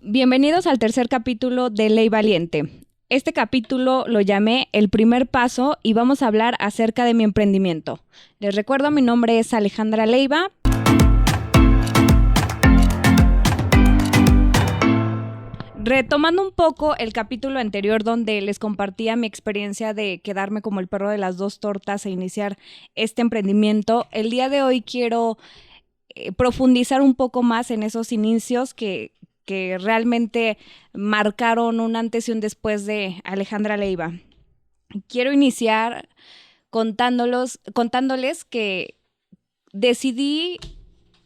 Bienvenidos al tercer capítulo de Ley Valiente. Este capítulo lo llamé El primer paso y vamos a hablar acerca de mi emprendimiento. Les recuerdo, mi nombre es Alejandra Leiva. Retomando un poco el capítulo anterior donde les compartía mi experiencia de quedarme como el perro de las dos tortas e iniciar este emprendimiento, el día de hoy quiero profundizar un poco más en esos inicios que realmente marcaron un antes y un después de Alejandra Leiva. Quiero iniciar contándoles que decidí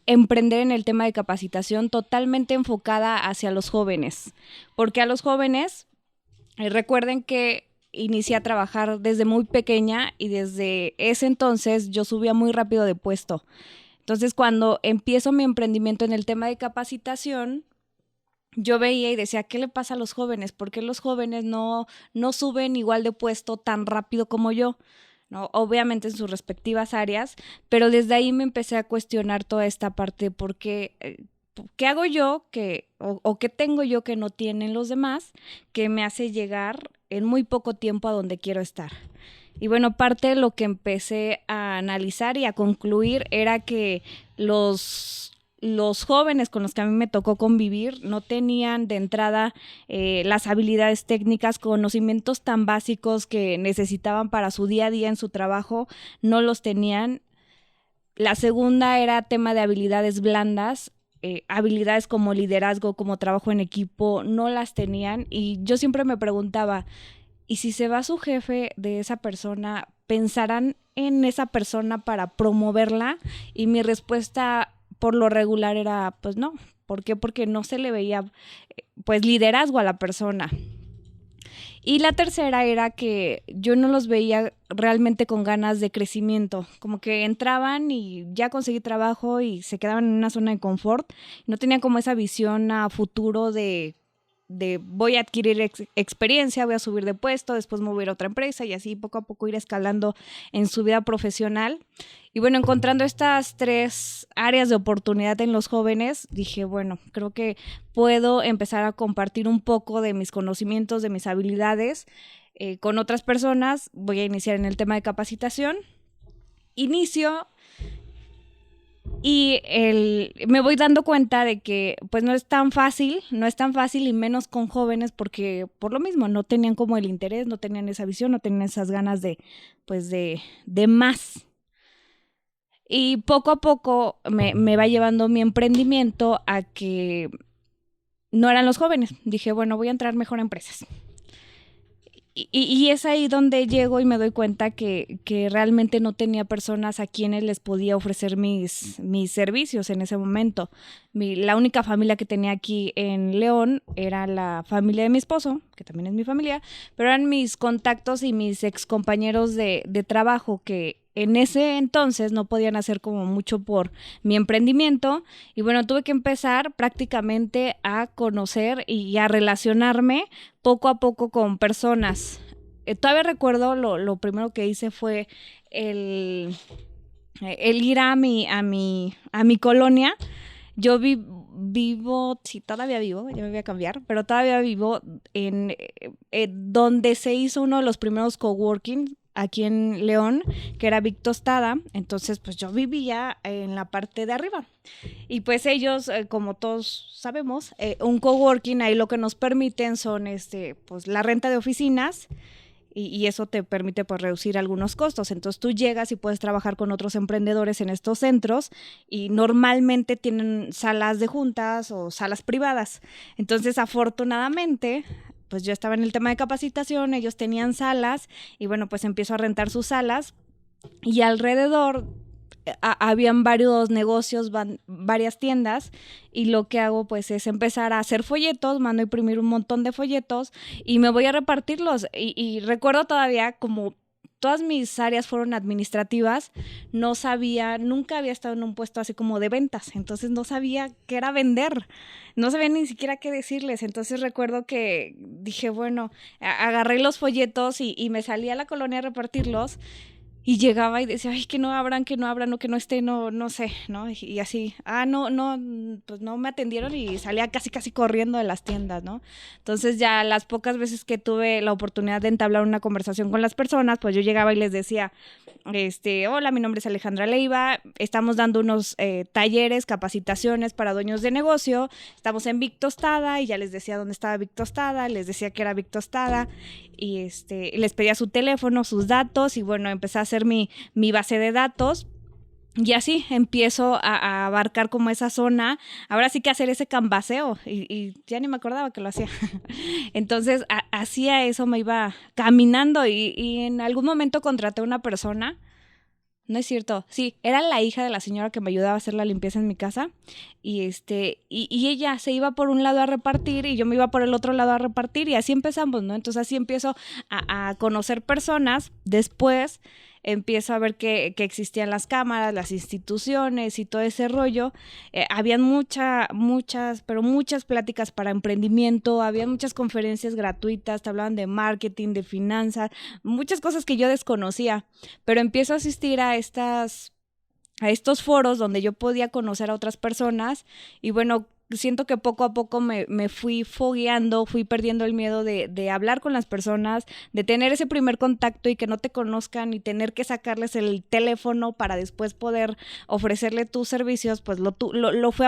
emprender en el tema de capacitación totalmente enfocada hacia los jóvenes, porque a los jóvenes, recuerden que inicié a trabajar desde muy pequeña y desde ese entonces yo subía muy rápido de puesto. Entonces, cuando empiezo mi emprendimiento en el tema de capacitación, yo veía y decía, ¿qué le pasa a los jóvenes? ¿Por qué los jóvenes no suben igual de puesto tan rápido como yo? ¿No? Obviamente en sus respectivas áreas, pero desde ahí me empecé a cuestionar toda esta parte, porque ¿qué hago yo o qué tengo yo que no tienen los demás que me hace llegar en muy poco tiempo a donde quiero estar? Y bueno, parte de lo que empecé a analizar y a concluir era que los jóvenes con los que a mí me tocó convivir no tenían de entrada las habilidades técnicas, conocimientos tan básicos que necesitaban para su día a día en su trabajo, no los tenían. La segunda era tema de habilidades blandas, habilidades como liderazgo, como trabajo en equipo, no las tenían. Y yo siempre me preguntaba, ¿y si se va su jefe de esa persona, pensarán en esa persona para promoverla? Y mi respuesta por lo regular era, pues no. ¿Por qué? Porque no se le veía pues liderazgo a la persona. Y la tercera era que yo no los veía realmente con ganas de crecimiento, como que entraban y ya conseguí trabajo y se quedaban en una zona de confort, no tenían como esa visión a futuro de voy a adquirir experiencia, voy a subir de puesto, después me voy a ir a otra empresa y así poco a poco ir escalando en su vida profesional. Y bueno, encontrando estas tres áreas de oportunidad en los jóvenes, dije, bueno, creo que puedo empezar a compartir un poco de mis conocimientos, de mis habilidades con otras personas. Voy a iniciar en el tema de capacitación. Inicio y me voy dando cuenta de que pues no es tan fácil y menos con jóvenes, porque por lo mismo no tenían como el interés, no tenían esa visión, no tenían esas ganas de más. Y poco a poco me va llevando mi emprendimiento a que no eran los jóvenes. Dije, bueno, voy a entrar mejor a empresas. Y es ahí donde llego y me doy cuenta que realmente no tenía personas a quienes les podía ofrecer mis servicios en ese momento. La única familia que tenía aquí en León era la familia de mi esposo, que también es mi familia, pero eran mis contactos y mis excompañeros de trabajo que en ese entonces no podían hacer como mucho por mi emprendimiento. Y bueno, tuve que empezar prácticamente a conocer y a relacionarme poco a poco con personas. Todavía recuerdo lo primero que hice fue el ir a mi colonia. Yo vivo, sí, todavía vivo, ya me voy a cambiar, pero todavía vivo en donde se hizo uno de los primeros coworking aquí en León, que era Vic Tostada. Entonces pues yo vivía en la parte de arriba y pues ellos, como todos sabemos, un coworking ahí lo que nos permiten son pues la renta de oficinas y eso te permite pues reducir algunos costos. Entonces tú llegas y puedes trabajar con otros emprendedores en estos centros y normalmente tienen salas de juntas o salas privadas. Entonces afortunadamente pues yo estaba en el tema de capacitación, ellos tenían salas y bueno, pues empiezo a rentar sus salas y alrededor habían varios negocios, varias tiendas, y lo que hago pues es empezar a hacer folletos, mando a imprimir un montón de folletos y me voy a repartirlos. Y recuerdo todavía, como todas mis áreas fueron administrativas, no sabía, nunca había estado en un puesto así como de ventas, entonces no sabía qué era vender, no sabía ni siquiera qué decirles. Entonces recuerdo que dije, bueno, agarré los folletos y me salí a la colonia a repartirlos. Y llegaba y decía, ay, que no abran, o que no esté, no sé, ¿no? Y así, no, pues no me atendieron y salía casi corriendo de las tiendas, ¿no? Entonces ya las pocas veces que tuve la oportunidad de entablar una conversación con las personas, pues yo llegaba y les decía, hola, mi nombre es Alejandra Leiva, estamos dando unos talleres, capacitaciones para dueños de negocio, estamos en Vic Tostada, y ya les decía dónde estaba Vic Tostada, les decía que era Vic Tostada, y les pedía su teléfono, sus datos, y bueno, empecé a hacer mi base de datos. Y así empiezo a abarcar como esa zona, ahora sí que hacer ese canvaseo, y ya ni me acordaba que lo hacía. Entonces, hacía eso, me iba caminando, y en algún momento contraté a una persona. No es cierto, sí, era la hija de la señora que me ayudaba a hacer la limpieza en mi casa, y ella se iba por un lado a repartir y yo me iba por el otro lado a repartir, y así empezamos, ¿no? Entonces así empiezo a conocer personas. Después empiezo a ver que existían las cámaras, las instituciones y todo ese rollo. Habían pero muchas pláticas para emprendimiento, había muchas conferencias gratuitas, te hablaban de marketing, de finanzas, muchas cosas que yo desconocía, pero empiezo a asistir a estos foros donde yo podía conocer a otras personas, y bueno, siento que poco a poco me fui fogueando, fui perdiendo el miedo de hablar con las personas, de tener ese primer contacto y que no te conozcan y tener que sacarles el teléfono para después poder ofrecerle tus servicios. Pues lo fui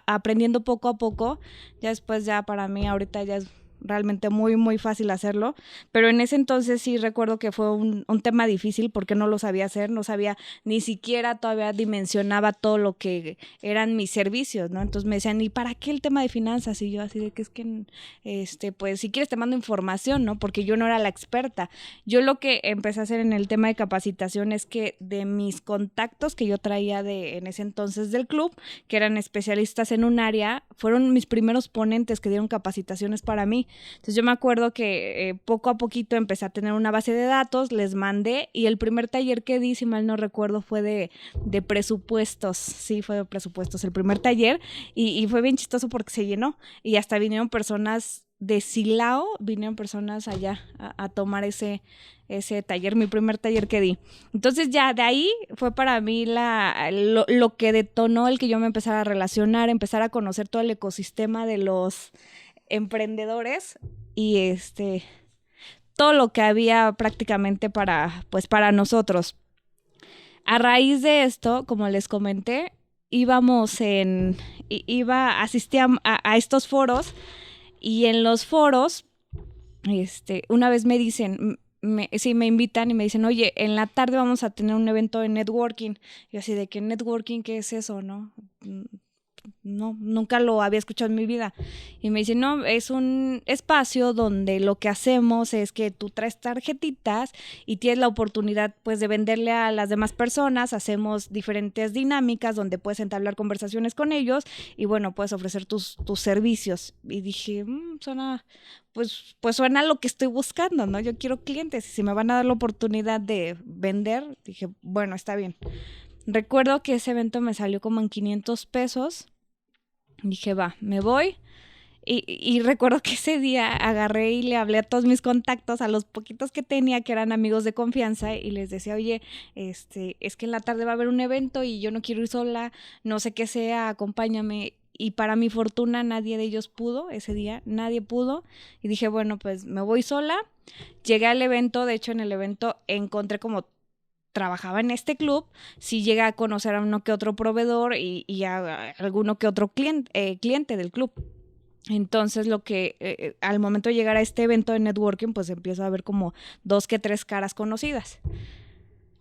aprendiendo poco a poco. Ya después, ya para mí ahorita ya es realmente muy fácil hacerlo, pero en ese entonces sí recuerdo que fue un tema difícil porque no lo sabía hacer, no sabía, ni siquiera todavía dimensionaba todo lo que eran mis servicios, ¿no? Entonces me decían, ¿y para qué el tema de finanzas? Y yo así de que es que, pues si quieres te mando información, ¿no? Porque yo no era la experta. Yo lo que empecé a hacer en el tema de capacitación es que de mis contactos que yo traía en ese entonces del club, que eran especialistas en un área, fueron mis primeros ponentes que dieron capacitaciones para mí. Entonces yo me acuerdo que poco a poquito empecé a tener una base de datos, les mandé, y el primer taller que di, si mal no recuerdo, fue de presupuestos. Sí, fue de presupuestos el primer taller, y fue bien chistoso porque se llenó, y hasta vinieron personas de Silao, vinieron personas allá a tomar ese taller, mi primer taller que di. Entonces ya de ahí fue para mí lo que detonó el que yo me empezara a relacionar, empezar a conocer todo el ecosistema de los emprendedores, y todo lo que había prácticamente para nosotros. A raíz de esto, como les comenté, asistía a estos foros, y en los foros, una vez me dicen, sí, me invitan y me dicen, oye, en la tarde vamos a tener un evento de networking. Y así de que networking, ¿qué es eso, no? No, nunca lo había escuchado en mi vida. Y me dicen, no, es un espacio donde lo que hacemos es que tú traes tarjetitas y tienes la oportunidad, pues, de venderle a las demás personas. Hacemos diferentes dinámicas donde puedes entablar conversaciones con ellos y, bueno, puedes ofrecer tus servicios. Y dije, suena, pues suena lo que estoy buscando, ¿no? Yo quiero clientes, y si me van a dar la oportunidad de vender, dije, bueno, está bien. Recuerdo que ese evento me salió como en 500 pesos. Dije, va, me voy. Y recuerdo que ese día agarré y le hablé a todos mis contactos, a los poquitos que tenía que eran amigos de confianza, y les decía, oye, es que en la tarde va a haber un evento y yo no quiero ir sola, no sé qué sea, acompáñame. Y para mi fortuna nadie de ellos pudo ese día, nadie pudo. Y dije, bueno, pues me voy sola. Llegué al evento, de hecho en el evento encontré como trabajaba en este club, sí llegué a conocer a uno que otro proveedor y a alguno que otro cliente del club. Entonces al momento de llegar a este evento de networking, pues empiezo a ver como 2 que 3 caras conocidas.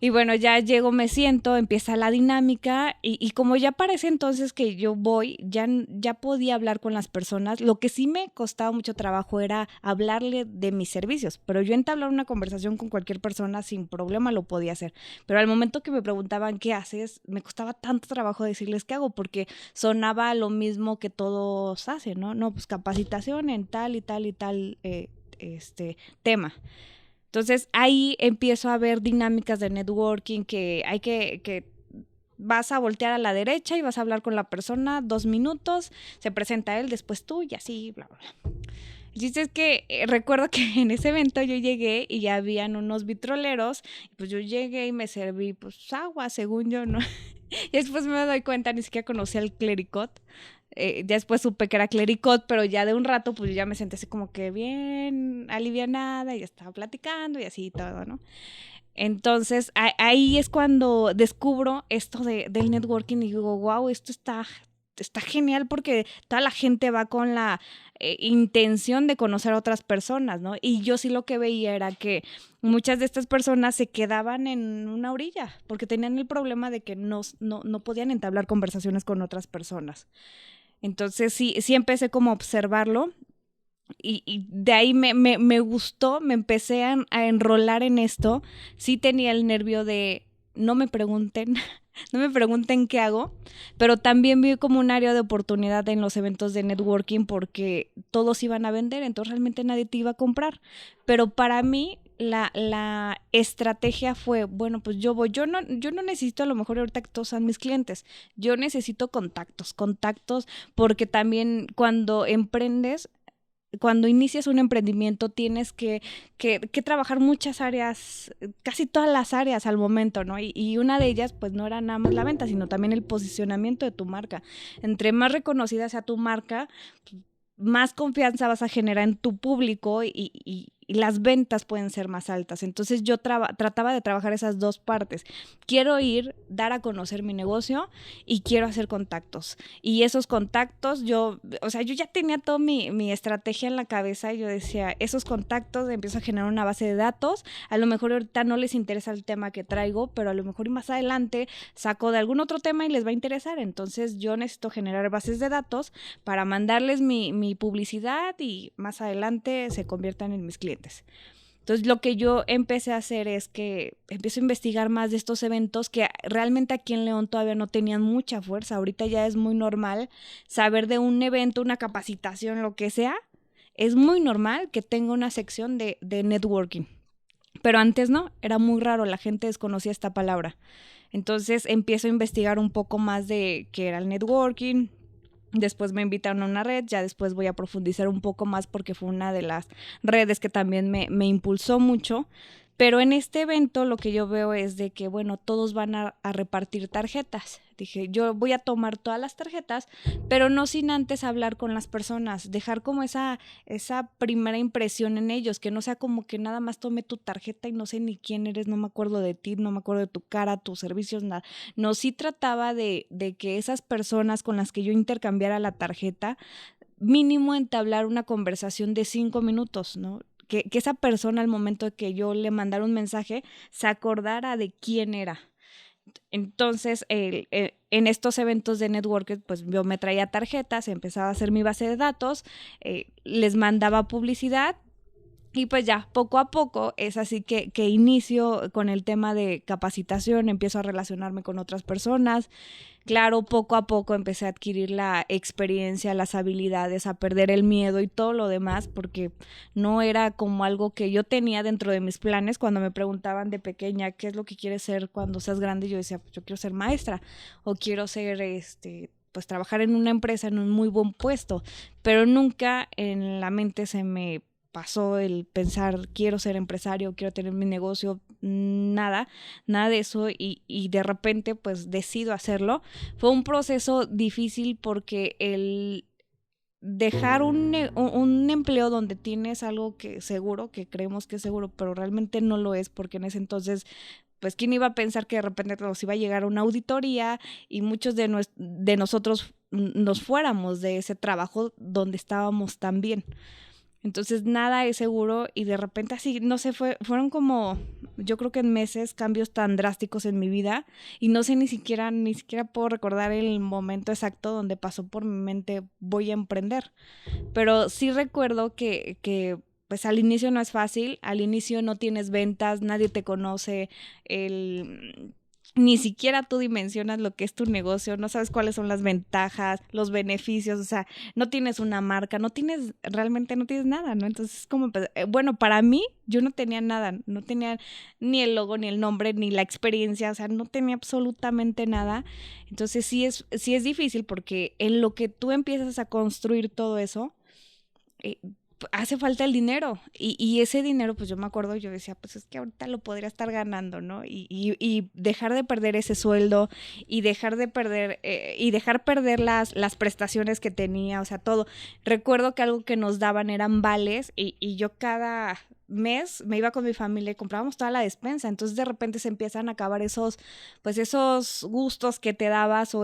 Y bueno, ya llego, me siento, empieza la dinámica, y como ya para ese entonces que yo voy, ya podía hablar con las personas. Lo que sí me costaba mucho trabajo era hablarle de mis servicios, pero yo entablar una conversación con cualquier persona sin problema lo podía hacer. Pero al momento que me preguntaban qué haces, me costaba tanto trabajo decirles qué hago, porque sonaba lo mismo que todos hacen, ¿no? No, pues capacitación en tal y tal y tal tema. Entonces ahí empiezo a ver dinámicas de networking que hay que vas a voltear a la derecha y vas a hablar con la persona 2 minutos, se presenta él, después tú, y así, bla, bla, bla. El chiste es que recuerdo que en ese evento yo llegué y ya habían unos vitroleros, y pues yo llegué y me serví pues agua, según yo, ¿no? Y después me doy cuenta, ni siquiera conocía el clericot. Ya después supe que era clericot, pero ya de un rato pues yo ya me senté así como que bien alivianada y ya estaba platicando y así y todo, ¿no? Entonces ahí es cuando descubro esto del networking y digo, wow, esto está genial porque toda la gente va con la intención de conocer a otras personas, ¿no? Y yo sí lo que veía era que muchas de estas personas se quedaban en una orilla porque tenían el problema de que no podían entablar conversaciones con otras personas. Entonces sí empecé como a observarlo y de ahí me gustó, me empecé a enrolar en esto. Sí tenía el nervio de no me pregunten, no me pregunten qué hago, pero también vi como un área de oportunidad en los eventos de networking porque todos iban a vender, entonces realmente nadie te iba a comprar. Pero para mí la estrategia fue, bueno, pues yo no necesito a lo mejor ahorita que todos sean mis clientes, yo necesito contactos, porque también cuando emprendes, cuando inicias un emprendimiento tienes que trabajar muchas áreas, casi todas las áreas al momento, ¿no? Y una de ellas, pues no era nada más la venta, sino también el posicionamiento de tu marca. Entre más reconocida sea tu marca, más confianza vas a generar en tu público y las ventas pueden ser más altas. Entonces yo trataba de trabajar esas dos partes. Quiero dar a conocer mi negocio y quiero hacer contactos. Y esos contactos, yo ya tenía toda mi estrategia en la cabeza y yo decía, esos contactos, empiezo a generar una base de datos. A lo mejor ahorita no les interesa el tema que traigo, pero a lo mejor y más adelante saco de algún otro tema y les va a interesar. Entonces yo necesito generar bases de datos para mandarles mi publicidad y más adelante se conviertan en mis clientes. Entonces lo que yo empecé a hacer es que empiezo a investigar más de estos eventos que realmente aquí en León todavía no tenían mucha fuerza. Ahorita ya es muy normal saber de un evento, una capacitación, lo que sea. Es muy normal que tenga una sección de networking. Pero antes no, era muy raro, la gente desconocía esta palabra. Entonces empiezo a investigar un poco más de qué era el networking. Después me invitaron a una red, ya después voy a profundizar un poco más porque fue una de las redes que también me impulsó mucho. Pero en este evento lo que yo veo es de que, bueno, todos van a repartir tarjetas. Dije, yo voy a tomar todas las tarjetas, pero no sin antes hablar con las personas, dejar como esa primera impresión en ellos, que no sea como que nada más tome tu tarjeta y no sé ni quién eres, no me acuerdo de ti, no me acuerdo de tu cara, tus servicios, nada. No, sí trataba de que esas personas con las que yo intercambiara la tarjeta, mínimo entablar una conversación de 5 minutos, ¿no? Que esa persona al momento de que yo le mandara un mensaje se acordara de quién era. Entonces, en estos eventos de networking, pues yo me traía tarjetas, empezaba a hacer mi base de datos, les mandaba publicidad. Y pues ya, poco a poco es así que inicio con el tema de capacitación, empiezo a relacionarme con otras personas. Claro, poco a poco empecé a adquirir la experiencia, las habilidades, a perder el miedo y todo lo demás, porque no era como algo que yo tenía dentro de mis planes. Cuando me preguntaban de pequeña qué es lo que quieres ser cuando seas grande, yo decía, pues yo quiero ser maestra o quiero ser pues trabajar en una empresa en un muy buen puesto, pero nunca en la mente se me pasó el pensar quiero ser empresario, quiero tener mi negocio, nada de eso y de repente pues decido hacerlo. Fue un proceso difícil porque el dejar un empleo donde tienes algo que seguro, que creemos que es seguro, pero realmente no lo es porque en ese entonces pues quién iba a pensar que de repente nos iba a llegar una auditoría y muchos de nosotros nos fuéramos de ese trabajo donde estábamos tan bien. Entonces nada es seguro y de repente así, no sé, fueron como, yo creo que en meses, cambios tan drásticos en mi vida y no sé ni siquiera puedo recordar el momento exacto donde pasó por mi mente voy a emprender. Pero sí recuerdo que pues al inicio no es fácil, al inicio no tienes ventas, nadie te conoce, ni siquiera tú dimensionas lo que es tu negocio, no sabes cuáles son las ventajas, los beneficios, o sea, no tienes una marca, realmente no tienes nada, ¿no? Entonces, como, bueno, para mí, yo no tenía nada, no tenía ni el logo, ni el nombre, ni la experiencia, o sea, no tenía absolutamente nada. Entonces, sí es difícil porque en lo que tú empiezas a construir todo eso, hace falta el dinero. Y ese dinero, pues yo me acuerdo, yo decía, pues es que ahorita lo podría estar ganando, ¿no? Y dejar de perder ese sueldo y dejar de perder, y dejar perder las prestaciones que tenía, o sea, todo. Recuerdo que algo que nos daban eran vales y yo cada mes me iba con mi familia y comprábamos toda la despensa. Entonces de repente se empiezan a acabar esos gustos que te dabas o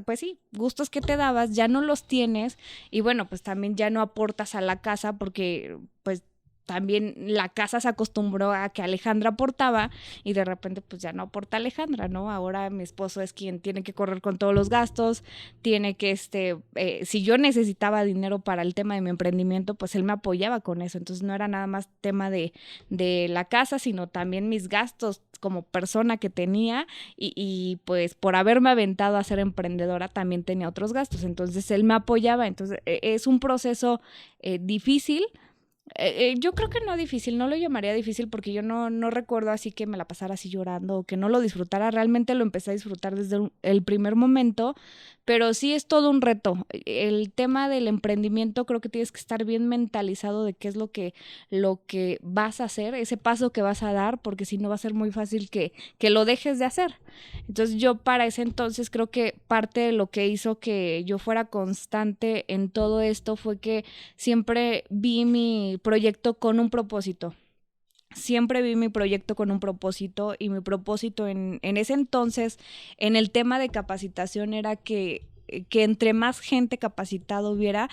pues sí, gustos que te dabas, ya no los tienes y bueno, pues también ya no aportas a la casa porque pues también la casa se acostumbró a que Alejandra aportaba y de repente pues ya no aporta Alejandra, ¿no? Ahora mi esposo es quien tiene que correr con todos los gastos, tiene que, si yo necesitaba dinero para el tema de mi emprendimiento, pues él me apoyaba con eso, entonces no era nada más tema de la casa, sino también mis gastos como persona que tenía y pues por haberme aventado a ser emprendedora también tenía otros gastos, entonces él me apoyaba, entonces es un proceso difícil. Yo creo que no difícil, no lo llamaría difícil porque yo no recuerdo así que me la pasara así llorando o que no lo disfrutara, realmente lo empecé a disfrutar desde el primer momento, pero sí es todo un reto. El tema del emprendimiento creo que tienes que estar bien mentalizado de qué es lo que vas a hacer, ese paso que vas a dar, porque si no va a ser muy fácil que lo dejes de hacer. Entonces yo para ese entonces creo que parte de lo que hizo que yo fuera constante en todo esto fue que siempre vi mi proyecto con un propósito. Siempre vi mi proyecto con un propósito y mi propósito en ese entonces, en el tema de capacitación, era que entre más gente capacitada hubiera,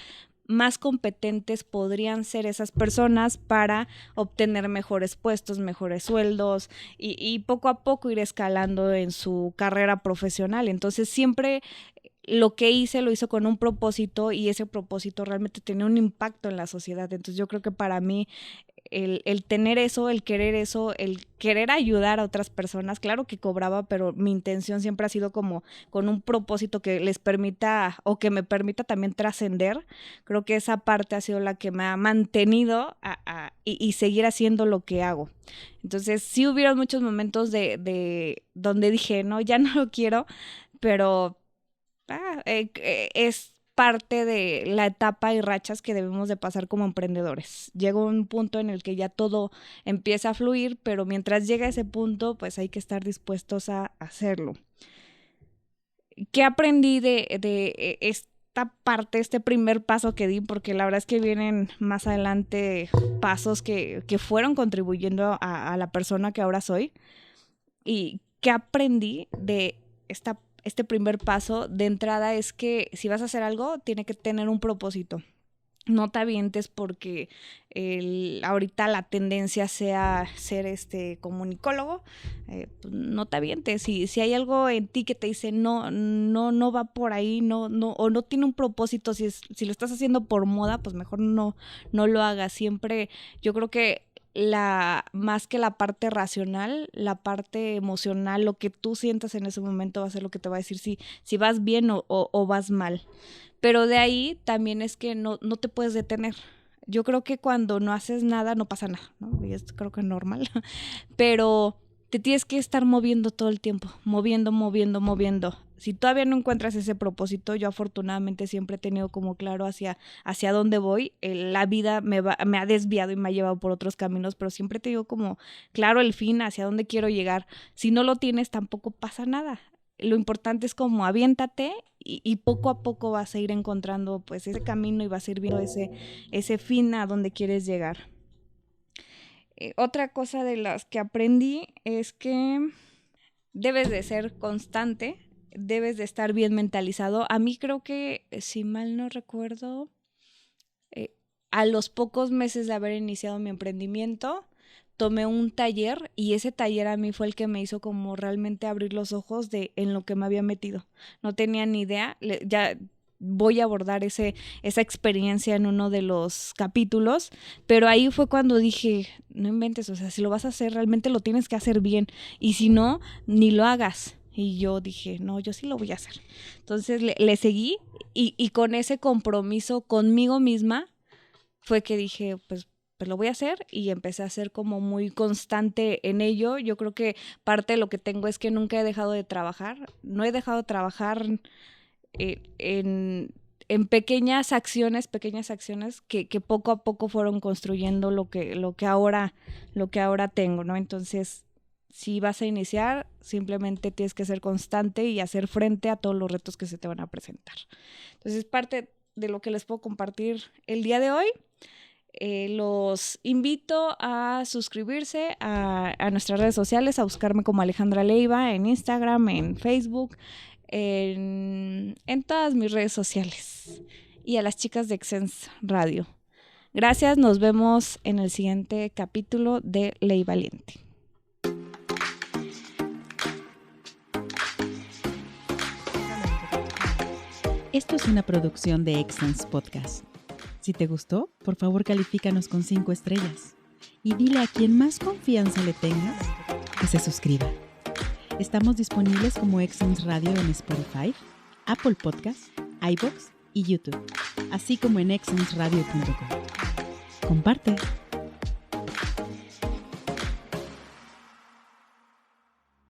más competentes podrían ser esas personas para obtener mejores puestos, mejores sueldos y poco a poco ir escalando en su carrera profesional. Entonces siempre lo que hice lo hizo con un propósito y ese propósito realmente tenía un impacto en la sociedad. Entonces yo creo que para mí el tener eso, el querer ayudar a otras personas, claro que cobraba, pero mi intención siempre ha sido como con un propósito que les permita o que me permita también trascender. Creo que esa parte ha sido la que me ha mantenido y seguir haciendo lo que hago. Entonces sí hubieron muchos momentos de donde dije, no, ya no lo quiero, pero es parte de la etapa y rachas que debemos de pasar como emprendedores. Llega un punto en el que ya todo empieza a fluir, pero mientras llega ese punto, pues hay que estar dispuestos a hacerlo. ¿Qué aprendí de esta parte, este primer paso que di? Porque la verdad es que vienen más adelante pasos que fueron contribuyendo a la persona que ahora soy. ¿Y qué aprendí de este primer paso? De entrada es que si vas a hacer algo, tiene que tener un propósito. No te avientes porque ahorita la tendencia sea ser comunicólogo, pues no te avientes. Si hay algo en ti que te dice no va por ahí, no, o no tiene un propósito, si lo estás haciendo por moda, pues mejor no lo hagas. Siempre, yo creo que más que la parte racional, la parte emocional, lo que tú sientas en ese momento va a ser lo que te va a decir si vas bien o vas mal. Pero de ahí también es que no te puedes detener. Yo creo que cuando no haces nada no pasa nada, ¿no? Y esto creo que es normal. Pero te tienes que estar moviendo todo el tiempo, moviendo. Si todavía no encuentras ese propósito, yo afortunadamente siempre he tenido como claro hacia dónde voy. La vida me ha desviado y me ha llevado por otros caminos, pero siempre te digo como claro el fin, hacia dónde quiero llegar. Si no lo tienes, tampoco pasa nada. Lo importante es como aviéntate y poco a poco vas a ir encontrando pues ese camino y vas a ir viendo ese fin a donde quieres llegar. Otra cosa de las que aprendí es que debes de ser constante, debes de estar bien mentalizado. A mí creo que, si mal no recuerdo, a los pocos meses de haber iniciado mi emprendimiento, tomé un taller y ese taller a mí fue el que me hizo como realmente abrir los ojos en lo que me había metido. No tenía ni idea, ya voy a abordar esa experiencia en uno de los capítulos, pero ahí fue cuando dije, no inventes, o sea, si lo vas a hacer, realmente lo tienes que hacer bien y si no, ni lo hagas. Y yo dije, no, yo sí lo voy a hacer. Entonces le seguí y con ese compromiso conmigo misma fue que dije, pues lo voy a hacer y empecé a ser como muy constante en ello. Yo creo que parte de lo que tengo es que nunca he dejado de trabajar. No he dejado de trabajar en en pequeñas acciones que poco a poco fueron construyendo lo que ahora tengo, ¿no? Entonces, si vas a iniciar, simplemente tienes que ser constante y hacer frente a todos los retos que se te van a presentar. Entonces, parte de lo que les puedo compartir el día de hoy. Los invito a suscribirse a nuestras redes sociales, a buscarme como Alejandra Leiva en Instagram, en Facebook, en todas mis redes sociales, y a las chicas de Exens Radio. Gracias, nos vemos en el siguiente capítulo de Ley Valiente. Esto es una producción de Exens Podcast. Si te gustó, por favor califícanos con 5 estrellas y dile a quien más confianza le tengas que se suscriba. Estamos disponibles como Exens Radio en Spotify, Apple Podcasts, iVoox y YouTube, así como en exensradio.com. Comparte.